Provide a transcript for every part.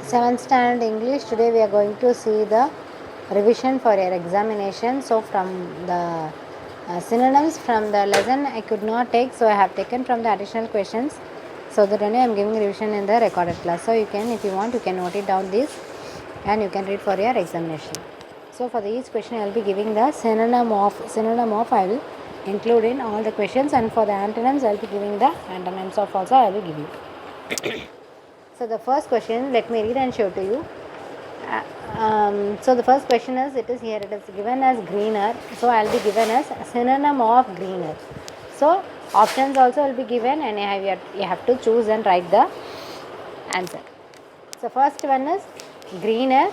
7th standard English. Today we are going to see the revision for your examination. So from the synonyms from the lesson I could not take, so I have taken from the additional questions. So that only I am giving revision in the recorded class. So you can, if you want, you can note it down this and you can read for your examination. So for each question I will be giving the synonym of I will include in all the questions, and for the antonyms I will be giving the antonyms of also I will give you. So the first question, let me read and show to you. So the first question is, it is here, it is given as greener. So I will be given as synonym of greener. So options also will be given, and you have to choose and write the answer. So first one is greener.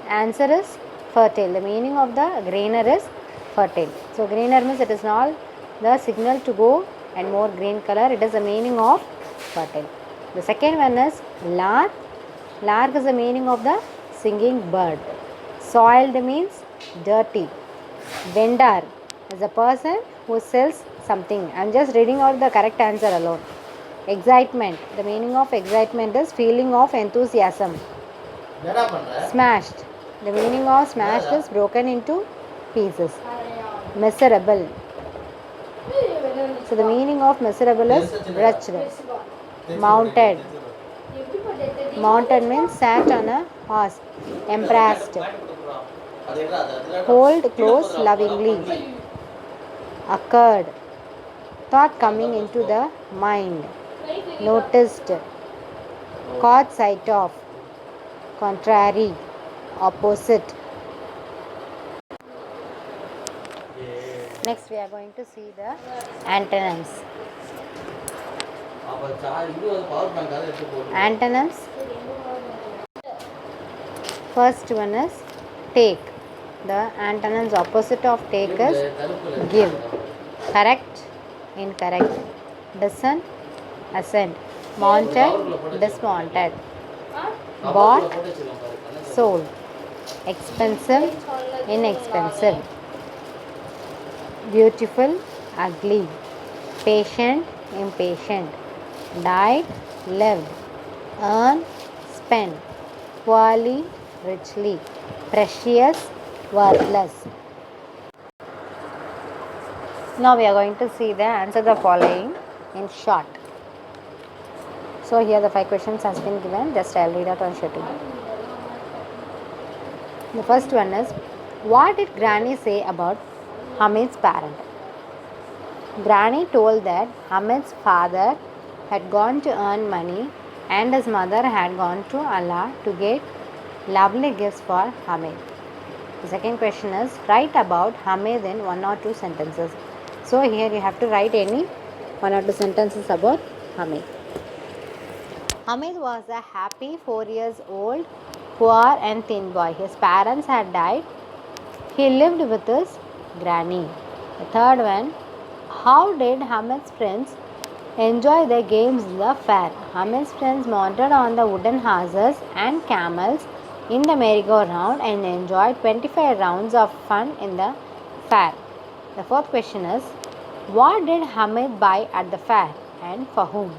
Answer is fertile. The meaning of the greener is fertile. So greener means it is not the signal to go and more green color. It is the meaning of fertile. The second one is lark. Lark is the meaning of the singing bird. Soiled means dirty. Vendor is a person who sells something. I am just reading out the correct answer alone. Excitement. The meaning of excitement is feeling of enthusiasm. Smashed. The meaning of smashed is broken into pieces. Miserable. So the meaning of miserable is wretched. Mounted. Mounted means sat on a horse. Embraced. Hold close lovingly. Occurred. Thought coming into the mind. Noticed. Caught sight of. Contrary. Opposite. Next we are going to see the antonyms. Antonyms. First one is take. The antonyms opposite of take is give. Correct, incorrect. Descend, ascend. Mounted, dismounted. Bought, sold. Expensive, inexpensive. Beautiful, ugly. Patient, impatient. Died, lived. Earn, spend. Poorly, richly. Precious, worthless. Now we are going to see the answer the following in short. So here the 5 questions has been given. Just I will read out and show to you. The first one is, what did Granny say about Hamid's parent? Granny told that Hamid's father had gone to earn money and his mother had gone to Allah to get lovely gifts for Hamid. The second question is, write about Hamid in 1 or 2 sentences. So here you have to write any 1 or 2 sentences about Hamid. Hamid was a happy 4 years old, poor and thin boy. His parents had died. He lived with his granny. The third one, how did Hamid's friends enjoy their games in the fair? Hamid's friends mounted on the wooden horses and camels in the merry-go-round and enjoyed 25 rounds of fun in the fair. The fourth question is, what did Hamid buy at the fair and for whom?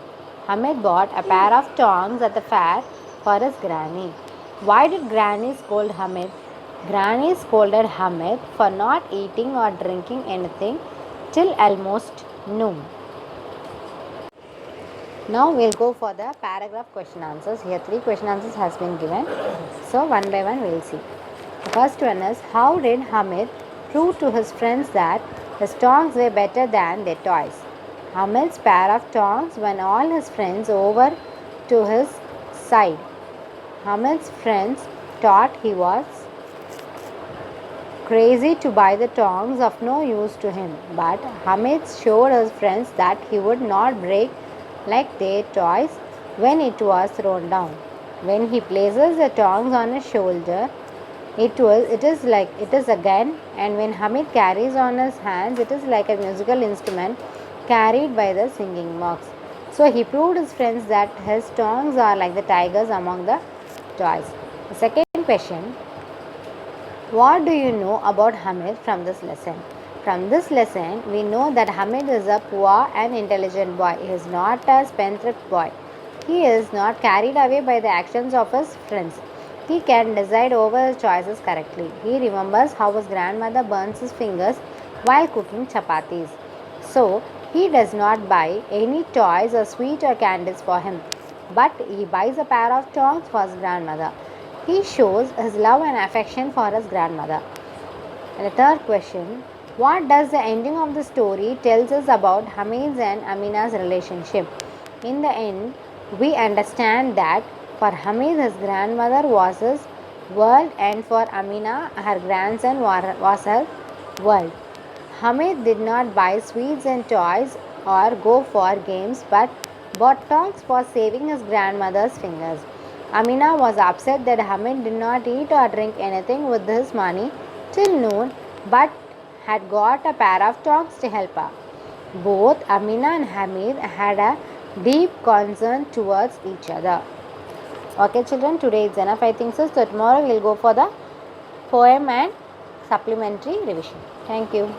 Hamid bought a pair of tongs at the fair for his granny. Why did Granny scold Hamid? Granny scolded Hamid for not eating or drinking anything till almost noon. Now we'll go for the paragraph question answers. Here 3 question answers has been given. So one by one we'll see. The first one is, how did Hamid prove to his friends that his tongs were better than their toys? Hamid's pair of tongs won all his friends over to his side. Hamid's friends thought he was crazy to buy the tongs of no use to him, but Hamid showed his friends that he would not break like their toys when it was thrown down. When he places the tongs on his shoulder, it is a gun, and when Hamid carries on his hands, it is like a musical instrument carried by the singing monks. So he proved his friends that his tongs are like the tigers among the toys. The second question, what do you know about Hamid from this lesson? From this lesson, we know that Hamid is a poor and intelligent boy. He is not a spendthrift boy. He is not carried away by the actions of his friends. He can decide over his choices correctly. He remembers how his grandmother burns his fingers while cooking chapatis. So, he does not buy any toys or sweet or candies for him, but he buys a pair of tongs for his grandmother. He shows his love and affection for his grandmother. And the third question, what does the ending of the story tells us about Hamid's and Amina's relationship? In the end, we understand that for Hamid, his grandmother was his world, and for Amina, her grandson was her world. Hamid did not buy sweets and toys or go for games but bought tongs for saving his grandmother's fingers. Amina was upset that Hamid did not eat or drink anything with his money till noon but had got a pair of tongs to help her. Both Amina and Hamid had a deep concern towards each other. Okay, children, today is enough, I think so. So, tomorrow we will go for the poem and supplementary revision. Thank you.